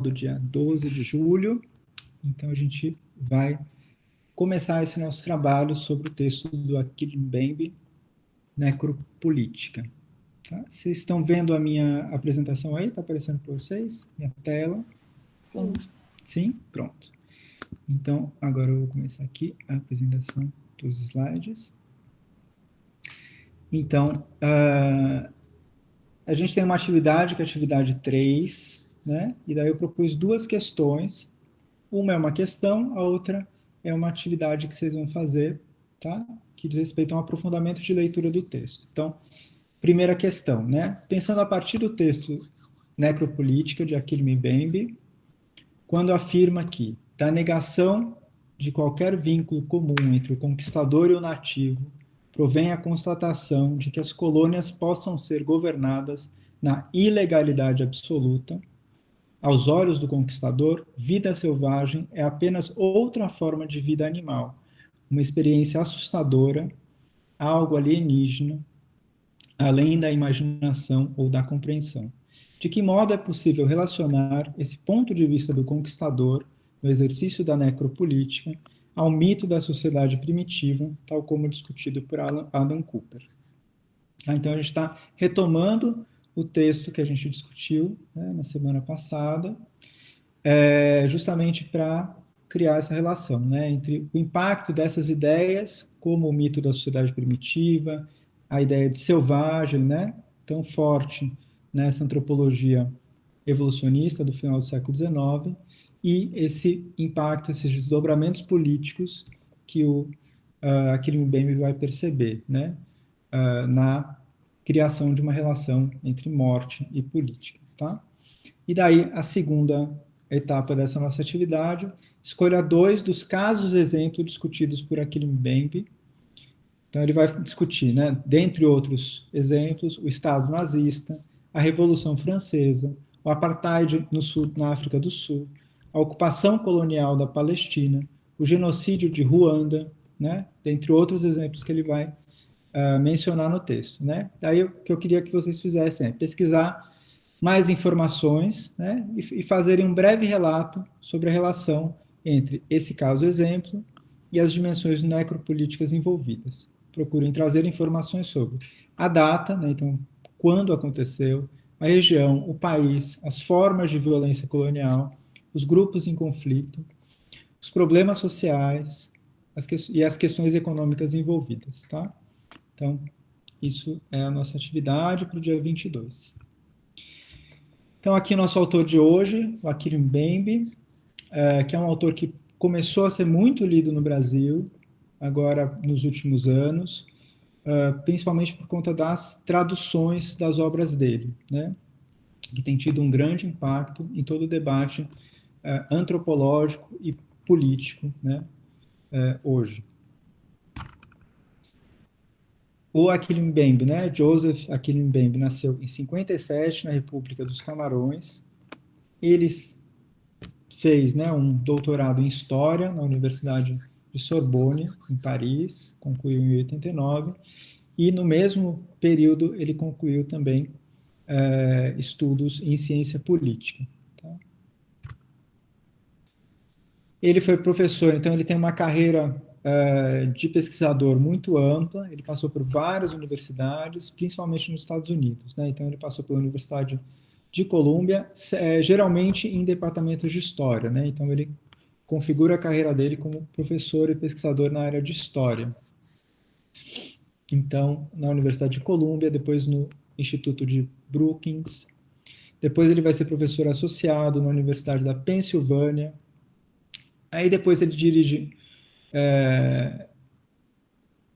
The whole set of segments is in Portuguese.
do dia 12 de julho. Então, a gente vai começar esse nosso trabalho sobre o texto do Achille Mbembe, Necropolítica. Tá? Vocês estão vendo a minha apresentação aí? Está aparecendo para vocês? Minha tela? Sim. Sim? Pronto. Então, agora eu vou começar aqui a apresentação dos slides. Então, a gente tem uma atividade, que é a atividade 3, né? E daí eu propus duas questões. Uma é uma questão, a outra é uma atividade que vocês vão fazer, tá? Que diz respeito a um aprofundamento de leitura do texto. Então, primeira questão, né? Pensando a partir do texto Necropolítica, de Achille Mbembe, quando afirma que, da negação de qualquer vínculo comum entre o conquistador e o nativo, provém a constatação de que as colônias possam ser governadas na ilegalidade absoluta. Aos olhos do conquistador, vida selvagem é apenas outra forma de vida animal, uma experiência assustadora, algo alienígena, além da imaginação ou da compreensão. De que modo é possível relacionar esse ponto de vista do conquistador, no exercício da necropolítica, ao mito da sociedade primitiva, tal como discutido por Adam Cooper? Então, a gente está retomando o texto que a gente discutiu, né, na semana passada, justamente para criar essa relação, né, entre o impacto dessas ideias, como o mito da sociedade primitiva, a ideia de selvagem, né, tão forte nessa antropologia evolucionista do final do século XIX, e esse impacto, esses desdobramentos políticos que o Achille Mbembe vai perceber, né, na criação de uma relação entre morte e política, tá? E daí, a segunda etapa dessa nossa atividade, escolha dois dos casos exemplo discutidos por Achille Mbembe. Então, ele vai discutir, né, dentre outros exemplos, o Estado nazista, a Revolução Francesa, o apartheid no sul, na África do Sul, a ocupação colonial da Palestina, o genocídio de Ruanda, né, dentre outros exemplos que ele vai mencionar no texto, né? Daí o que eu queria que vocês fizessem é pesquisar mais informações, né, e fazerem um breve relato sobre a relação entre esse caso exemplo e as dimensões necropolíticas envolvidas. Procurem trazer informações sobre a data, né, então, quando aconteceu, a região, o país, as formas de violência colonial, os grupos em conflito, os problemas sociais e as questões econômicas envolvidas, tá? Então, isso é a nossa atividade para o dia 22. Então, aqui nosso autor de hoje, o Achille Mbembe, que é um autor que começou a ser muito lido no Brasil, agora nos últimos anos, principalmente por conta das traduções das obras dele, né? Que tem tido um grande impacto em todo o debate antropológico e político, né, hoje. O Achille Mbembe, né, Joseph Achille Mbembe, nasceu em 57 na República dos Camarões. Ele fez, né, um doutorado em História na Universidade de Sorbonne, em Paris, concluiu em 89, e no mesmo período ele concluiu também estudos em ciência política. Tá? Ele foi professor, então ele tem uma carreira de pesquisador muito ampla, ele passou por várias universidades, principalmente nos Estados Unidos, né? Então ele passou pela Universidade de Colômbia, geralmente em departamentos de história, né? Então ele configura a carreira dele como professor e pesquisador na área de história. Então, na Universidade de Colômbia, depois no Instituto de Brookings, depois ele vai ser professor associado na Universidade da Pensilvânia, aí depois ele dirige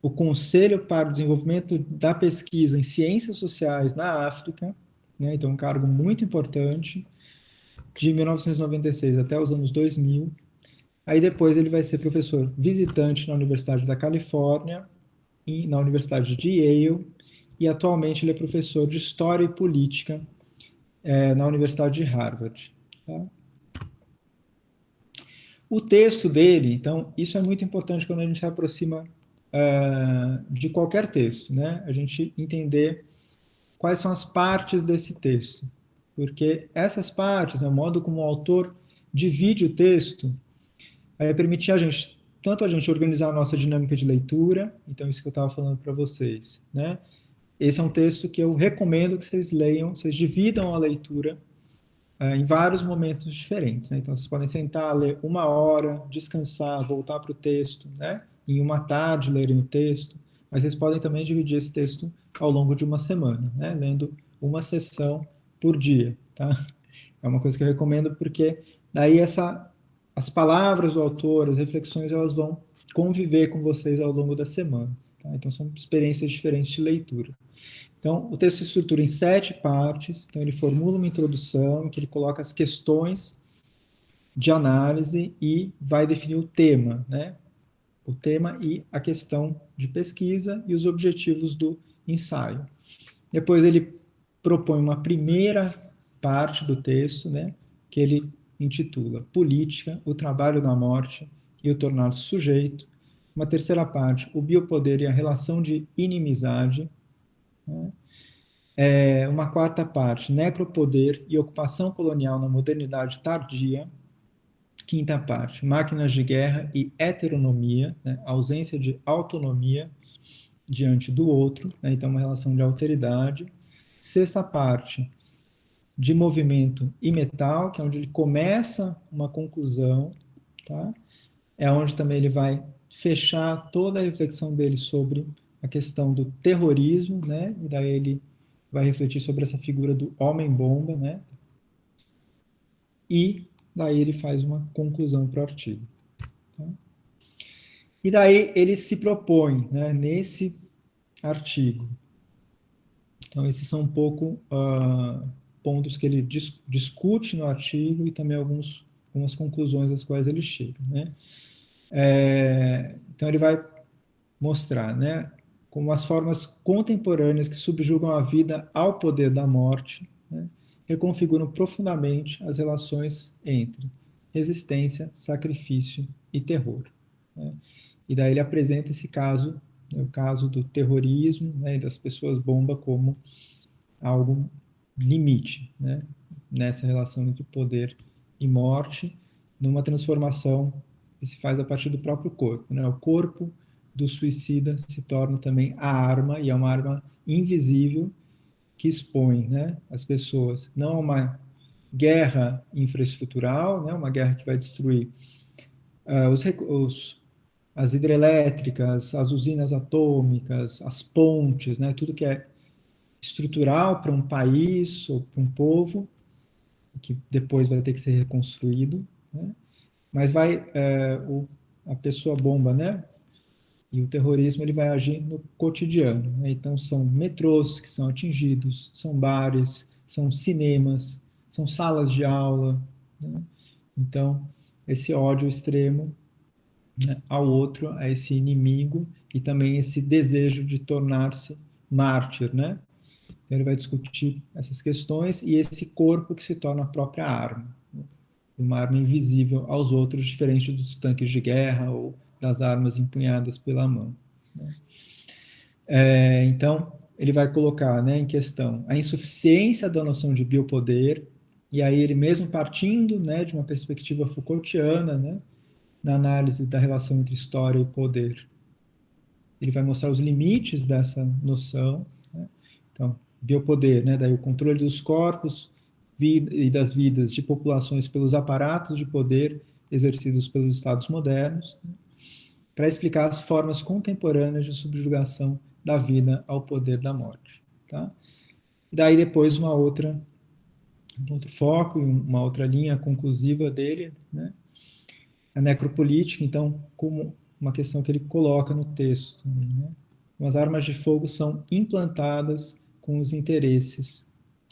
o Conselho para o Desenvolvimento da Pesquisa em Ciências Sociais na África, né? Então um cargo muito importante, de 1996 até os anos 2000. Aí depois ele vai ser professor visitante na Universidade da Califórnia e na Universidade de Yale, e atualmente ele é professor de História e Política na Universidade de Harvard. Tá? O texto dele, então, isso é muito importante quando a gente se aproxima de qualquer texto, né? A gente entender quais são as partes desse texto. porque essas partes, né, o modo como o autor divide o texto, vai permitir a gente, tanto a gente organizar a nossa dinâmica de leitura, então isso que eu estava falando para vocês, né? Esse é um texto que eu recomendo que vocês leiam, vocês dividam a leitura em vários momentos diferentes, né? Então, vocês podem sentar, ler uma hora, descansar, voltar para o texto, né? Em uma tarde lerem o texto, mas vocês podem também dividir esse texto ao longo de uma semana, né? Lendo uma sessão por dia, tá? É uma coisa que eu recomendo porque daí as palavras do autor, as reflexões, elas vão conviver com vocês ao longo da semana, tá? Então, são experiências diferentes de leitura. Então, o texto se estrutura em 7 partes. Então, ele formula uma introdução, em que ele coloca as questões de análise e vai definir o tema, né? O tema e a questão de pesquisa e os objetivos do ensaio. Depois, ele propõe uma primeira parte do texto, né? Que ele intitula Política, o Trabalho da Morte e o Tornar-se Sujeito. Uma terceira parte, o biopoder e a relação de inimizade, né? Uma quarta parte, necropoder e ocupação colonial na modernidade tardia. Quinta parte, máquinas de guerra e heteronomia, né, ausência de autonomia diante do outro, né, então uma relação de alteridade. Sexta parte, de movimento e metal, que é onde ele começa uma conclusão, tá? É onde também ele vai fechar toda a reflexão dele sobre a questão do terrorismo, né? E daí ele vai refletir sobre essa figura do homem-bomba, né? E daí ele faz uma conclusão para o artigo. Tá? E daí ele se propõe, né, nesse artigo. Então, esses são um pouco pontos que ele discute no artigo e também algumas conclusões às quais ele chega. Né? Então, ele vai mostrar, né, como as formas contemporâneas que subjugam a vida ao poder da morte, né, reconfiguram profundamente as relações entre resistência, sacrifício e terror. Né? E daí ele apresenta esse caso, né, o caso do terrorismo, né, e das pessoas bomba como algo limite, né, nessa relação entre poder e morte, numa transformação que se faz a partir do próprio corpo. Né? O corpo do suicida se torna também a arma, e é uma arma invisível que expõe, né, as pessoas não a uma guerra infraestrutural, né, uma guerra que vai destruir as hidrelétricas, as usinas atômicas, as pontes, né, tudo que é estrutural para um país ou para um povo, que depois vai ter que ser reconstruído, né? Mas a pessoa bomba, né? E o terrorismo ele vai agir no cotidiano, né? Então são metrôs que são atingidos, são bares, são cinemas, são salas de aula, né? Então esse ódio extremo, né, ao outro, a esse inimigo e também esse desejo de tornar-se mártir, né? Então ele vai discutir essas questões e esse corpo que se torna a própria arma, né? Uma arma invisível aos outros, diferente dos tanques de guerra ou das armas empunhadas pela mão. Né? Então, ele vai colocar, né, em questão a insuficiência da noção de biopoder, e aí ele mesmo partindo, né, de uma perspectiva Foucaultiana, né, na análise da relação entre história e poder, ele vai mostrar os limites dessa noção, né? Então, biopoder, né, daí o controle dos corpos e das vidas de populações pelos aparatos de poder exercidos pelos estados modernos, né, para explicar as formas contemporâneas de subjugação da vida ao poder da morte. Tá? E daí depois um outro foco, uma outra linha conclusiva dele, né, a necropolítica, então, como uma questão que ele coloca no texto também, né? As armas de fogo são implantadas com os interesses,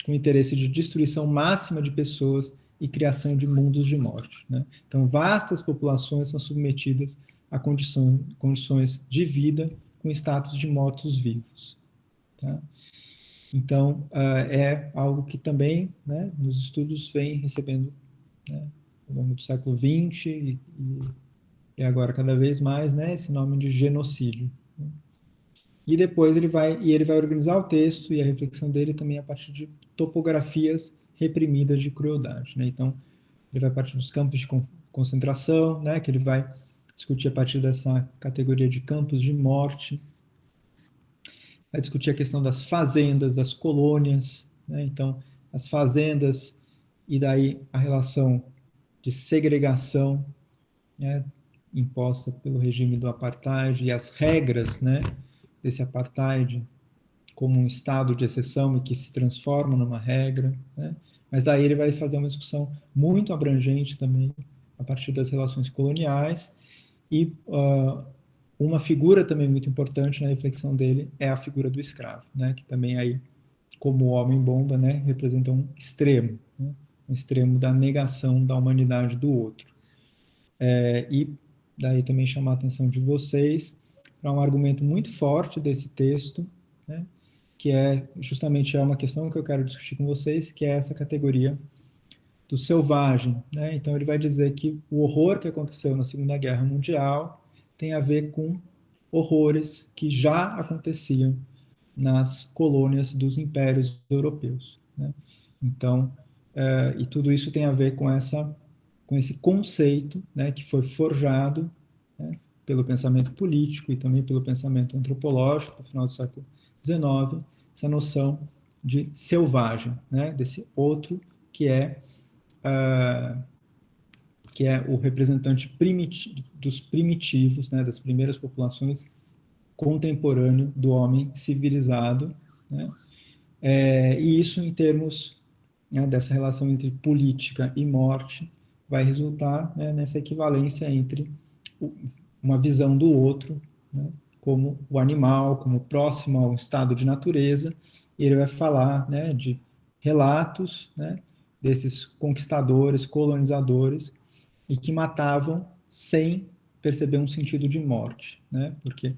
com o interesse de destruição máxima de pessoas e criação de mundos de morte, né? Então, vastas populações são submetidas a condições de vida com status de mortos-vivos. Tá? Então, é algo que também, né, nos estudos vem recebendo, né, ao longo do século XX e agora cada vez mais, né, esse nome de genocídio. E depois ele vai organizar o texto e a reflexão dele também a partir de topografias reprimidas de crueldade, né? Então, ele vai partir dos campos de concentração, né, que ele vai discutir a partir dessa categoria de campos de morte, vai discutir a questão das fazendas, das colônias, né? Então, as fazendas e daí a relação de segregação, né, imposta pelo regime do apartheid e as regras, né, desse apartheid como um estado de exceção e que se transforma numa regra, né? Mas daí ele vai fazer uma discussão muito abrangente também a partir das relações coloniais e uma figura também muito importante na reflexão dele é a figura do escravo, né? Que também aí, como homem-bomba, né, representa um extremo, né? Um extremo da negação da humanidade do outro. E daí também chamar a atenção de vocês para um argumento muito forte desse texto, né, que é justamente uma questão que eu quero discutir com vocês, que é essa categoria do selvagem, né? Então ele vai dizer que o horror que aconteceu na Segunda Guerra Mundial tem a ver com horrores que já aconteciam nas colônias dos impérios europeus, né? Então, e tudo isso tem a ver com esse conceito, né, que foi forjado, né, pelo pensamento político e também pelo pensamento antropológico no final do século XIX, essa noção de selvagem, né, desse outro que é o representante dos primitivos, né, das primeiras populações contemporâneo do homem civilizado, né? E isso em termos, né, dessa relação entre política e morte vai resultar, né, nessa equivalência entre uma visão do outro, né, como o animal, como próximo ao estado de natureza, e ele vai falar, né, de relatos, né, desses conquistadores, colonizadores, e que matavam sem perceber um sentido de morte, né, porque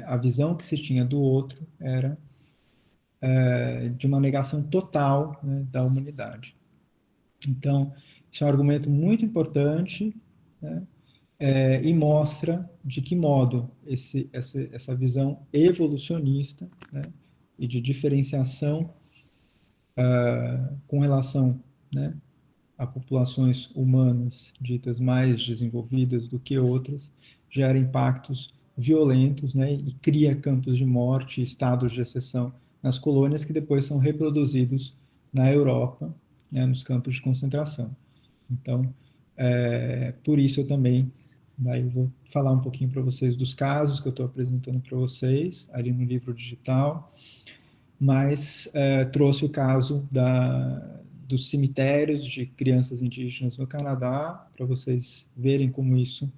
a visão que se tinha do outro era de uma negação total, né, da humanidade. Então, isso é um argumento muito importante, né, e mostra de que modo essa visão evolucionista, né, e de diferenciação com relação, né, a populações humanas ditas mais desenvolvidas do que outras, gera impactos violentos, né, e cria campos de morte, estados de exceção nas colônias que depois são reproduzidos na Europa, né, nos campos de concentração. Então, por isso eu também, daí eu vou falar um pouquinho para vocês dos casos que eu estou apresentando para vocês ali no livro digital, mas trouxe o caso dos cemitérios de crianças indígenas no Canadá, para vocês verem como isso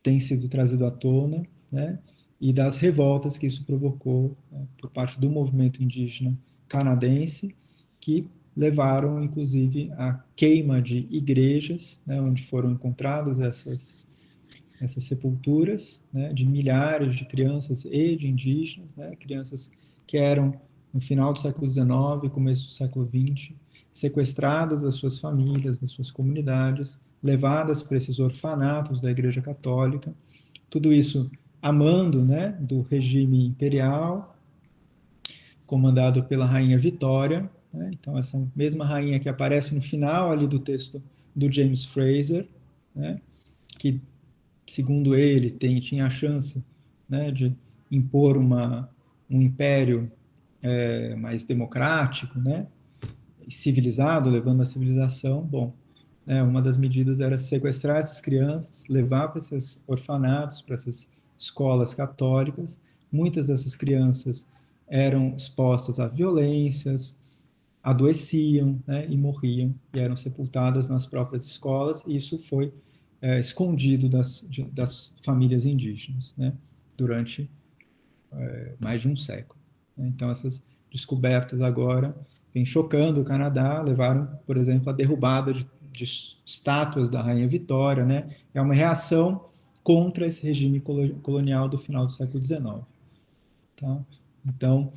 tem sido trazido à tona, né? E das revoltas que isso provocou, né, por parte do movimento indígena canadense, que levaram, inclusive, à queima de igrejas, né, onde foram encontradas essas sepulturas, né, de milhares de crianças e de indígenas, né, crianças que eram, no final do século XIX, começo do século XX, sequestradas das suas famílias, das suas comunidades, levadas para esses orfanatos da Igreja Católica, tudo isso a mando, né, do regime imperial, comandado pela rainha Vitória, né? Então essa mesma rainha que aparece no final ali do texto do James Fraser, né, que segundo ele tinha a chance, né, de impor um império mais democrático, né, civilizado, levando a civilização. Bom, uma das medidas era sequestrar essas crianças, levar para esses orfanatos, para essas escolas católicas. Muitas dessas crianças eram expostas a violências, adoeciam, né, e morriam, e eram sepultadas nas próprias escolas, e isso foi escondido das famílias indígenas, né, durante mais de um século. Então, essas descobertas agora vêm chocando o Canadá, levaram, por exemplo, à derrubada de estátuas da Rainha Vitória, né? É uma reação contra esse regime colonial do final do século XIX. Tá? Então,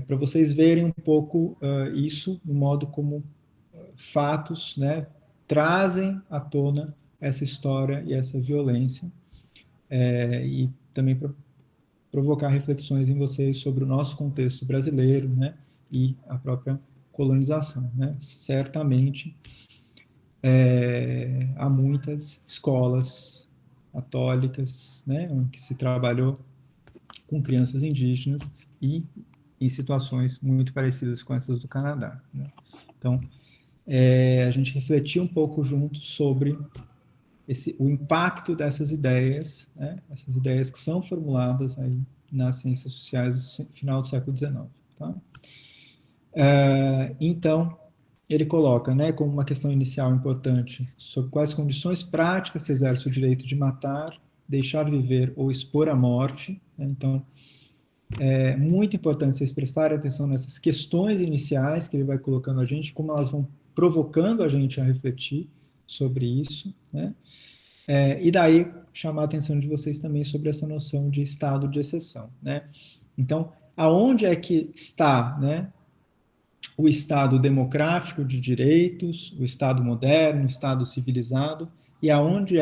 para vocês verem um pouco isso, no modo como fatos, né, trazem à tona essa história e essa violência, e também para provocar reflexões em vocês sobre o nosso contexto brasileiro, né, e a própria colonização, né? Certamente há muitas escolas católicas, né, em que se trabalhou com crianças indígenas e em situações muito parecidas com essas do Canadá, né? Então, a gente refletiu um pouco junto sobre o impacto dessas ideias, né, essas ideias que são formuladas aí nas ciências sociais no final do século XIX. Tá? Então, ele coloca, né, como uma questão inicial importante, sobre quais condições práticas se exerce o direito de matar, deixar viver ou expor à morte. Né? Então, é muito importante vocês prestarem atenção nessas questões iniciais que ele vai colocando a gente, como elas vão provocando a gente a refletir sobre isso, né? E daí chamar a atenção de vocês também sobre essa noção de estado de exceção, né? Então, aonde é que está, né, o Estado democrático de direitos, o Estado moderno, o Estado civilizado, e aonde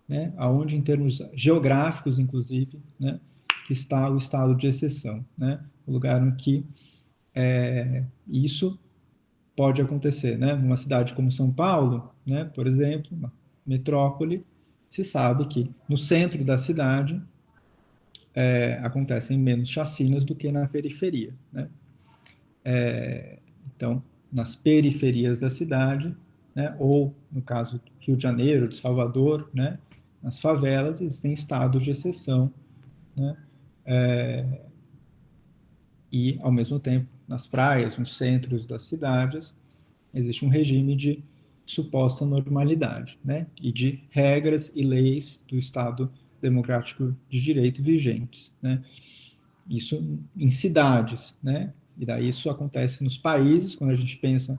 né, aonde em termos geográficos, inclusive, né, que está o estado de exceção, né, o lugar em que isso pode acontecer, né, numa cidade como São Paulo, né, por exemplo, uma metrópole, se sabe que no centro da cidade acontecem menos chacinas do que na periferia, né? Então, nas periferias da cidade, né, ou no caso do Rio de Janeiro, de Salvador, né, nas favelas existem estados de exceção, né, e ao mesmo tempo nas praias, nos centros das cidades, existe um regime de suposta normalidade, né, e de regras e leis do Estado democrático de direito vigentes, né. Isso em cidades, né? E daí isso acontece nos países, quando a gente pensa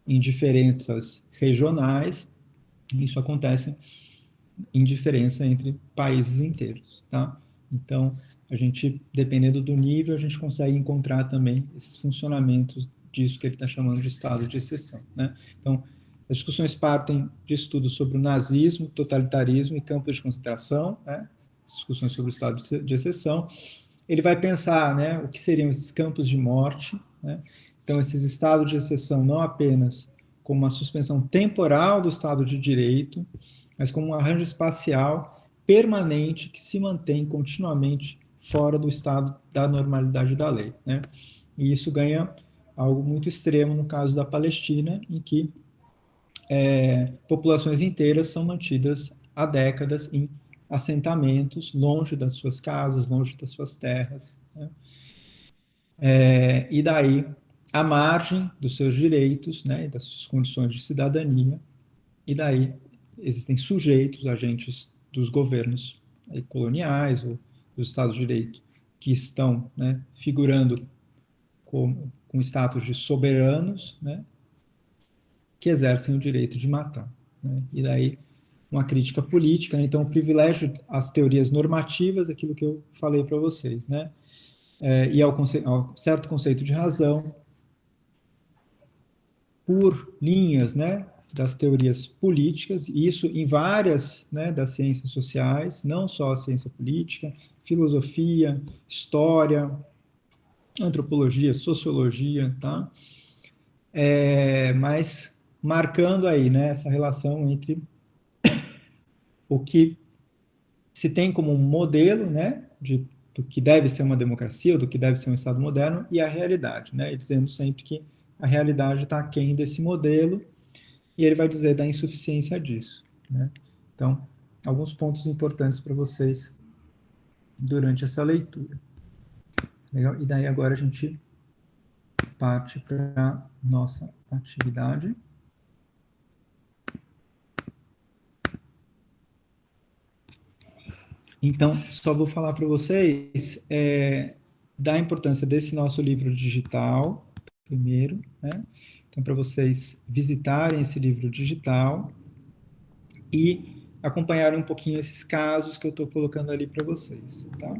em diferenças regionais, isso acontece em diferença entre países inteiros, tá? Então, a gente, dependendo do nível, a gente consegue encontrar também esses funcionamentos disso que ele está chamando de estado de exceção, né? Então, as discussões partem de estudos sobre o nazismo, totalitarismo e campos de concentração, né? Discussões sobre o estado de exceção. Ele vai pensar, né, o que seriam esses campos de morte, né? Então, esses estados de exceção não apenas como uma suspensão temporal do Estado de Direito, mas como um arranjo espacial permanente que se mantém continuamente fora do estado da normalidade da lei, né? E isso ganha algo muito extremo no caso da Palestina, em que populações inteiras são mantidas há décadas em assentamentos longe das suas casas, longe das suas terras, né? E daí, à margem dos seus direitos, né, das suas condições de cidadania, e daí existem sujeitos, agentes dos governos coloniais ou dos Estados de Direito, que estão, né, figurando com status de soberanos, né, que exercem o direito de matar, né? E daí uma crítica política, né? Então o privilégio às teorias normativas, aquilo que eu falei para vocês, né? E ao certo conceito de razão, por linhas, né, das teorias políticas, e isso em várias, né, das ciências sociais, não só a ciência política, filosofia, história, antropologia, sociologia, tá? Mas marcando aí, né, essa relação entre o que se tem como um modelo, né, do que deve ser uma democracia, ou do que deve ser um Estado moderno, e a realidade, né, e dizendo sempre que a realidade está aquém desse modelo, e ele vai dizer da insuficiência disso, né? Então, alguns pontos importantes para vocês durante essa leitura. Legal? E daí agora a gente parte para a nossa atividade. Então, só vou falar para vocês da importância desse nosso livro digital, primeiro, né? Então, para vocês visitarem esse livro digital e acompanharem um pouquinho esses casos que eu estou colocando ali para vocês, tá?